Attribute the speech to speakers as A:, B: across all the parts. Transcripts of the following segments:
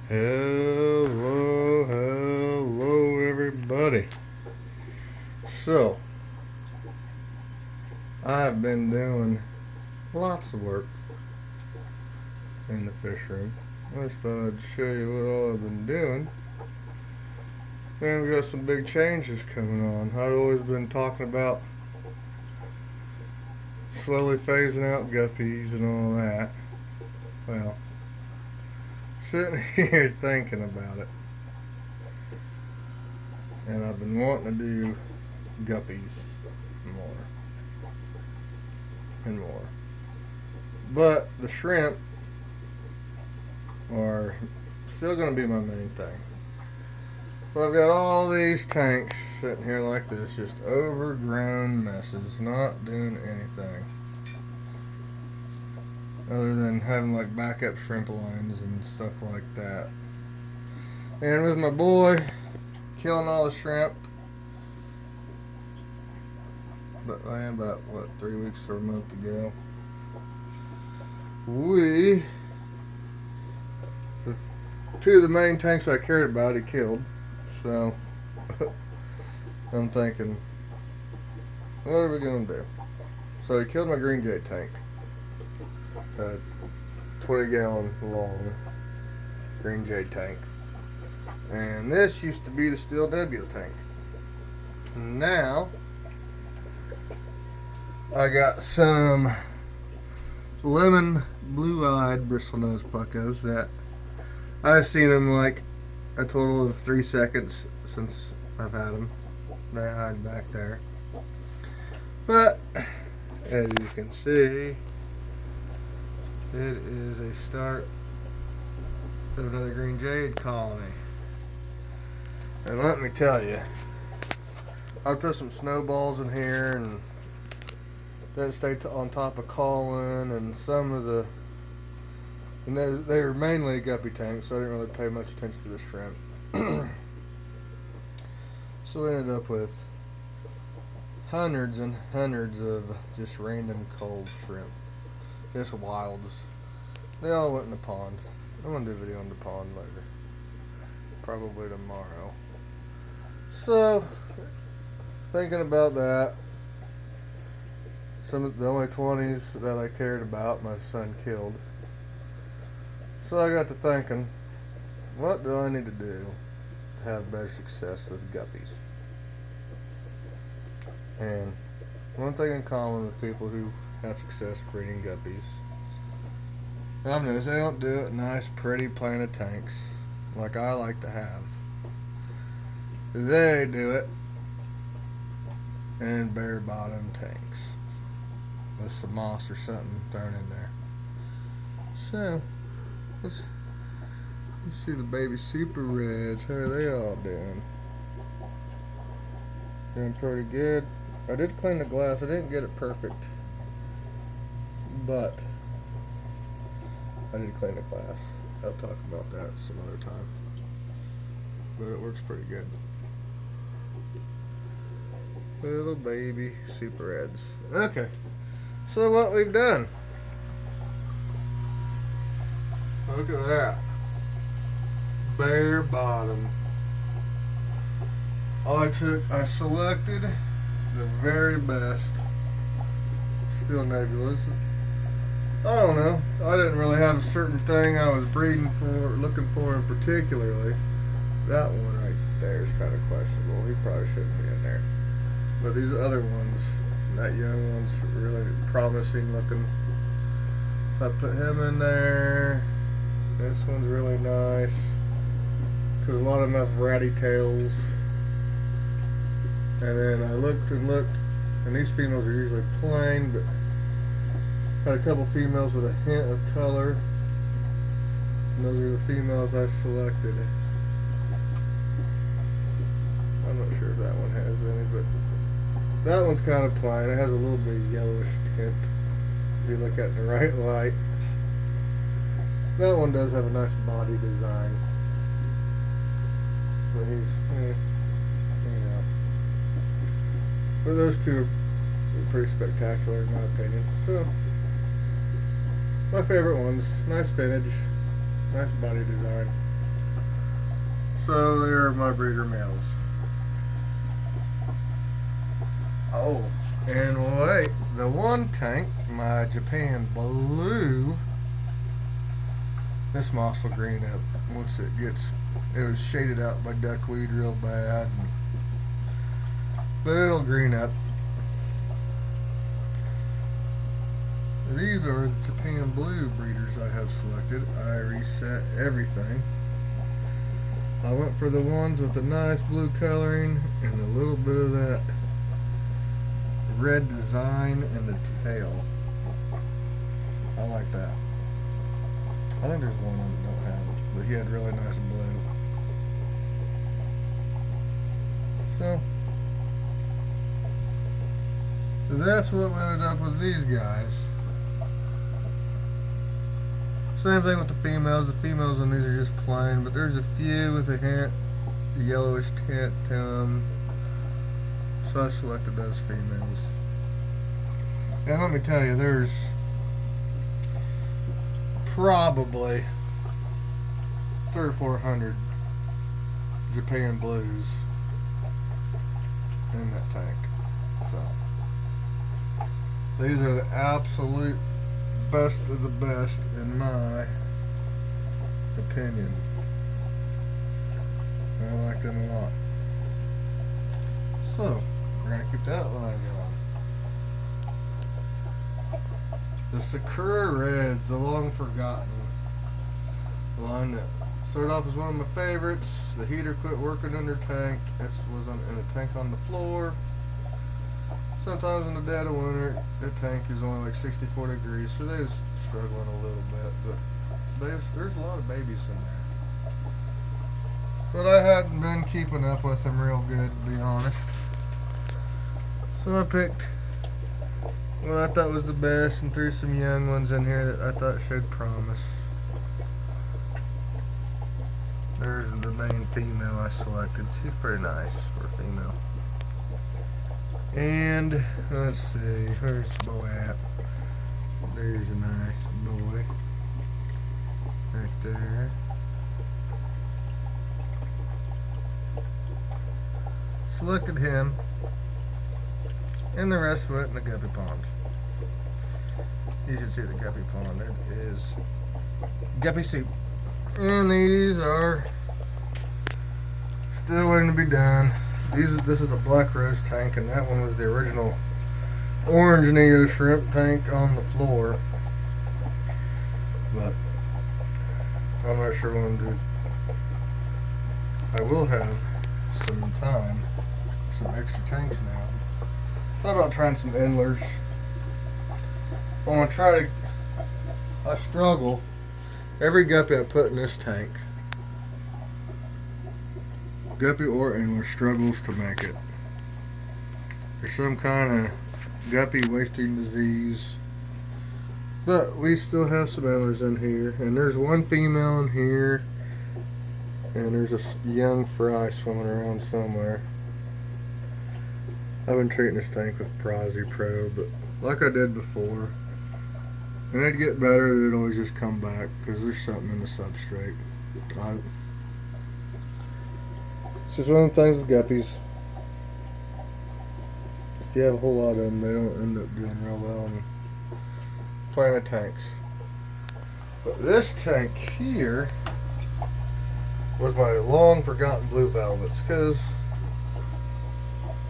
A: Hello, everybody. So, I've been doing lots of work in the fish room. I just thought I'd show you what all I've been doing. And we got some big changes coming on. I'd always been talking about slowly phasing out guppies and all that. Well, sitting here thinking about it, and I've been wanting to do guppies more and more, but the shrimp are still going to be my main thing. But I've got all these tanks sitting here like this, just overgrown messes, not doing anything other than having like backup shrimp lines and stuff like that. And with my boy killing all the shrimp, but I am about 3 weeks or a month ago, two of the main tanks I cared about he killed. So I'm thinking, what are we gonna do? So he killed my green jade tank, a 20-gallon long green jade tank, and this used to be the steel nebula tank. Now I got some lemon blue-eyed bristlenose puckos that I've seen them like a total of 3 seconds since I've had them. They hide back there. But as you can see, it is a start of another green jade colony. And let me tell you, I put some snowballs in here and then stay on top of calling and some of the. And they were mainly guppy tanks, so I didn't really pay much attention to the shrimp. So we ended up with hundreds and hundreds of just random cold shrimp. Just wilds. They all went in the pond. I'm going to do a video on the pond later. Probably tomorrow. So, thinking about that, some of the only 20s that I cared about, my son killed. So I got to thinking, what do I need to do to have better success with guppies? And one thing in common with people who have success breeding guppies, I've noticed they don't do it in nice, pretty planted tanks like I like to have. They do it in bare bottom tanks with some moss or something thrown in there. So let's see the baby super reds. How are they all doing? Doing pretty good. I did clean the glass. I didn't get it perfect, but I did clean the glass. I'll talk about that some other time. But it works pretty good. Little baby super reds. Okay, so what we've done. Look at that. Bare bottom. I selected the very best steel nebulas. I don't know. I didn't really have a certain thing I was looking for in particularly. That one right there is kind of questionable. He probably shouldn't be in there. But these other ones, that young one's really promising looking. So I put him in there. This one's really nice because a lot of them have ratty tails. And then I looked, and these females are usually plain, but had a couple females with a hint of color. And those are the females I selected. I'm not sure if that one has any, but that one's kind of plain. It has a little bit of yellowish tint if you look at it in the right light. That one does have a nice body design. But he's, But those two are pretty spectacular in my opinion. So, my favorite ones, nice vintage, nice body design. So there are my breeder males. Oh, and wait, the one tank, my Japan Blue, this moss will green up once it was shaded out by duckweed real bad, but it'll green up. These are the Japan Blue breeders I have selected. I reset everything. I went for the ones with the nice blue coloring and a little bit of that red design in the tail. I like that. I think there's one that don't have it, but he had really nice blue. So that's what we ended up with these guys. Same thing with the females. The females on these are just plain, but there's a few with a hint, a yellowish tint to them. So I selected those females. And let me tell you, there's probably 300 or 400 Japan Blues in that tank. So these are the absolute best of the best in my opinion. I like them a lot. So we're gonna keep that line going. The Sakura Reds, the long forgotten line that started off as one of my favorites. The heater quit working in their tank. It was in a tank on the floor. Sometimes in the dead of winter, the tank is only like 64 degrees, so they was struggling a little bit, but there's a lot of babies in there. But I hadn't been keeping up with them real good, to be honest. So I picked what I thought was the best and threw some young ones in here that I thought showed promise. There's the main female I selected. She's pretty nice for a female. And let's see, where's the boy at? There's a nice boy right there. Selected him, and the rest went in the guppy ponds. You should see the guppy pond. It is guppy soup. And these are still waiting to be done. This is the black rose tank, and that one was the original orange Neo shrimp tank on the floor. But I'm not sure what I'm going to do. I will have some time, some extra tanks now. Thought about trying some endlers. I want to try to. I struggle. Every guppy I put in this tank, guppy or angler, struggles to make it. There's some kind of guppy wasting disease. But we still have some antlers in here. And there's one female in here. And there's a young fry swimming around somewhere. I've been treating this tank with Prozzy Pro, but like I did before. And it'd get better, it'd always just come back because there's something in the substrate. It's just one of the things with guppies. If you have a whole lot of them, they don't end up doing real well in plenty of tanks. But this tank here was my long forgotten blue velvets, because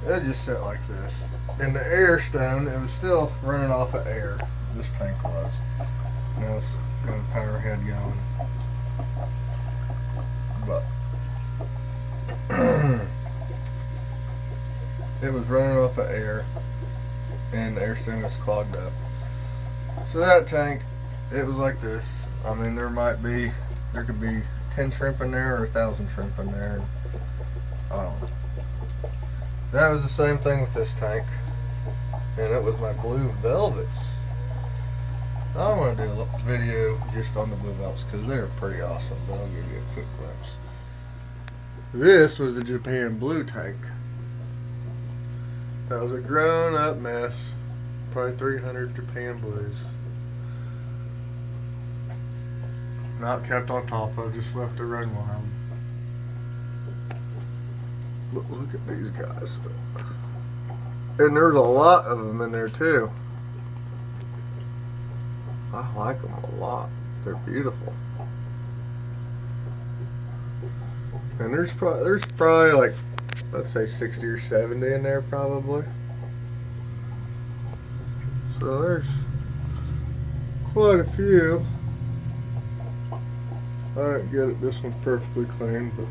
A: it just sat like this. And the air stone, it was still running off of air. This tank was. Now it's got a power head going. But it was running off of air, and the air stone was clogged up. So that tank, it was like this. I mean, there could be 10 shrimp in there or 1,000 shrimp in there. I don't know. That was the same thing with this tank, and it was my blue velvets. I want to do a video just on the blue velvets because they're pretty awesome, but I'll give you a quick glimpse. This was the Japan Blue tank. That was a grown up mess. Probably 300 Japan Blues. Not kept on top of, just left to run wild. But look at these guys. And there's a lot of them in there too. I like them a lot. They're beautiful. And there's probably like, let's say 60 or 70 in there probably. So there's quite a few. I didn't get it, this one's perfectly clean, but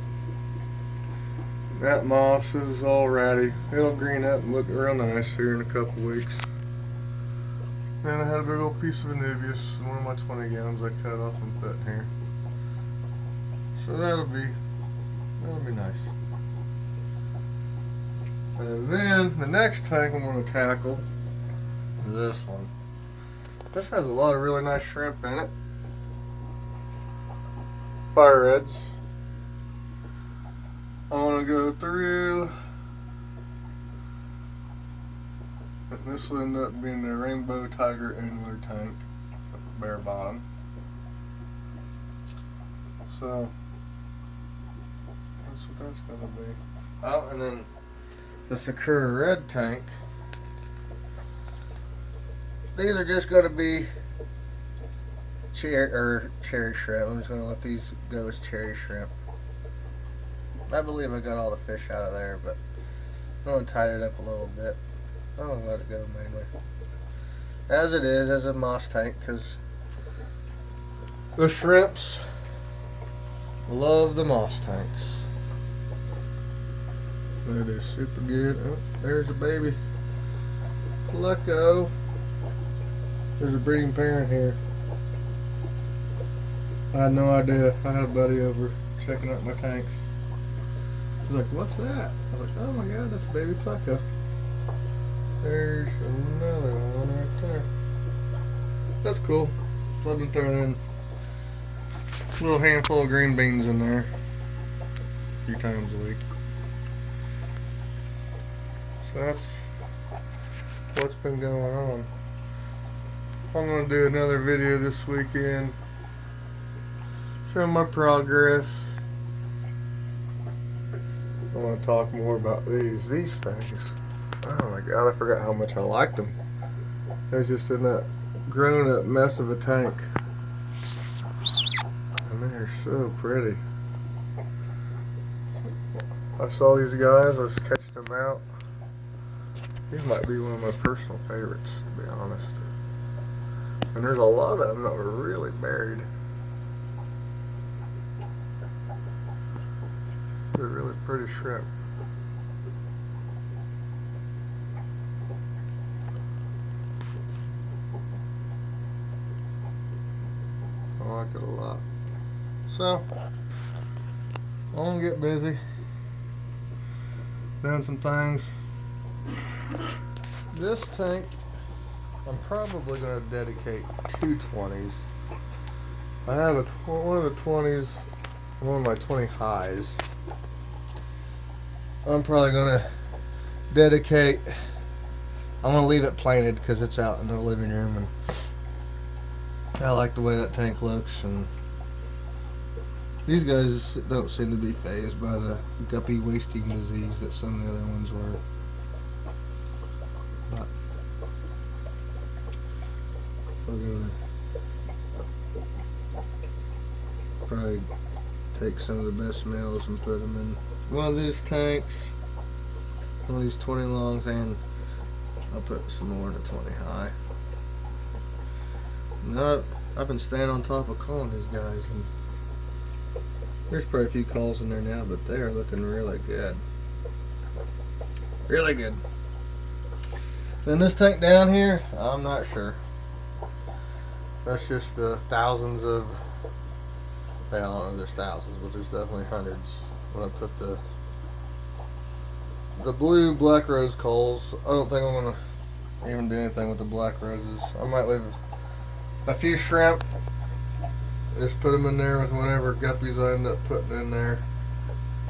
A: that moss is all ratty. It'll green up and look real nice here in a couple weeks. And I had a big old piece of Anubias, one of my 20 gallons I cut off and put in here. So that'll be nice. And then the next tank I'm going to tackle is this one. This has a lot of really nice shrimp in it. Fire reds. I want to go through, and this will end up being the Rainbow Tiger Angler tank, bare bottom. So that's what that's going to be. Oh, and then the Sakura Red tank. These are just going to be cherry shrimp. I'm just going to let these go as cherry shrimp. I believe I got all the fish out of there, but I'm going to tighten it up a little bit. I'm going to let it go mainly as it is, as a moss tank, because the shrimps love the moss tanks. That is super good. Oh, there's a baby. Let go. There's a breeding parent here. I had no idea. I had a buddy over checking out my tanks. He's like, "What's that?" I was like, "Oh my God, that's a baby pleco." There's another one right there. That's cool. So I've been throwing in a little handful of green beans in there a few times a week. So that's what's been going on. I'm going to do another video this weekend showing my progress. I want to talk more about these things. Oh my God, I forgot how much I liked them. It's just in that grown up mess of a tank. And they're so pretty. I saw these guys, I was catching them out. These might be one of my personal favorites, to be honest. And there's a lot of them that were really buried. They're really pretty shrimp. I like it a lot. So, I'm gonna get busy doing some things. This tank, I'm probably going to dedicate 2 20s. I have one of the 20s, one of my 20 highs. I'm probably going to dedicate, I'm going to leave it planted because it's out in the living room and I like the way that tank looks, and these guys don't seem to be fazed by the guppy wasting disease that some of the other ones were. But we're going to probably take some of the best males and put them in one of these tanks, one of these 20 longs, and I'll put some more in the 20 high. And I've been staying on top of calling these guys, and there's probably a few calls in there now, but they are looking really good. Really good. Then this tank down here, I'm not sure. That's just the thousands of, well, I don't know if there's thousands, but there's definitely hundreds. When I put the blue black rose coals, I don't think I'm going to even do anything with the black roses. I might leave a few shrimp, just put them in there with whatever guppies I end up putting in there.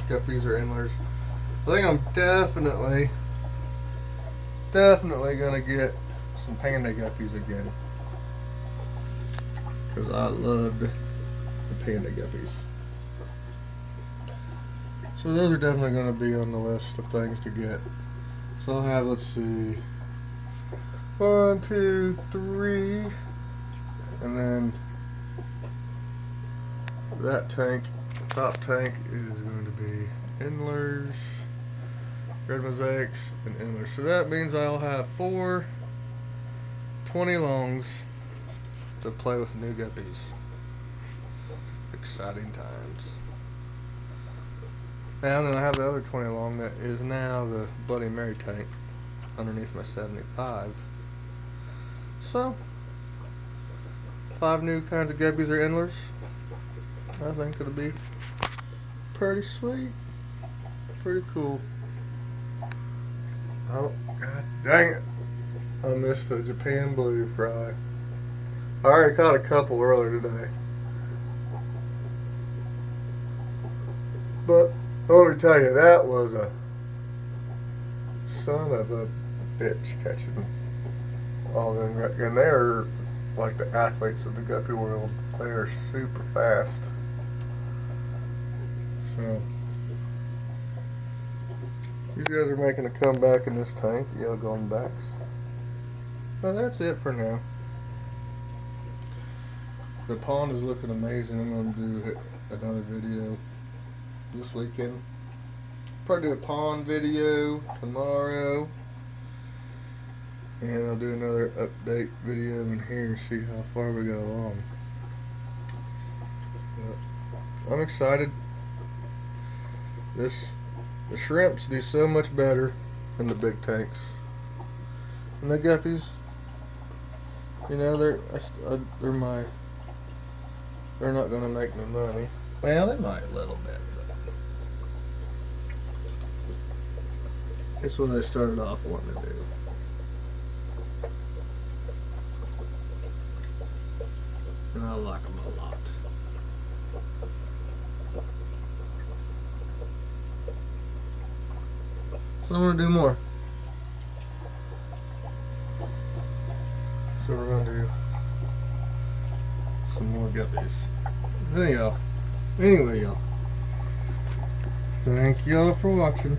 A: Guppies or endlers. I think I'm definitely gonna get some panda guppies again, because I loved the panda guppies. So those are definitely going to be on the list of things to get. So I'll have, let's see, 1, 2, 3, and then that tank, top tank, is going to be endlers, red mosaics, and endlers. So that means I'll have 4 20 longs to play with new guppies. Exciting times. And then I have the other 20 long that is now the Bloody Mary tank underneath my 75. So 5 new kinds of guppies or endlers. I think it'll be pretty sweet. Pretty cool. Oh, god dang it. I missed the Japan blue fry. I already caught a couple earlier today. But let me tell you, that was a son of a bitch catching all them. And they're like the athletes of the guppy world. They are super fast. So these guys are making a comeback in this tank, the yellow golden backs. Well, that's it for now. The pond is looking amazing. I'm going to do another video this weekend. Probably do a pond video tomorrow. And I'll do another update video in here and see how far we got along. But I'm excited. The shrimps do so much better than the big tanks. And the guppies, you know, they're not gonna make no money. Well, they might a little bit, but it's what I started off wanting to do. And I like them a lot. So I'm gonna do more. So we're gonna do some more guppies. Anyway, y'all. Thank y'all for watching.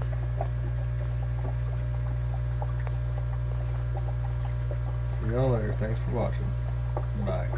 A: See y'all later. Thanks for watching. Bye.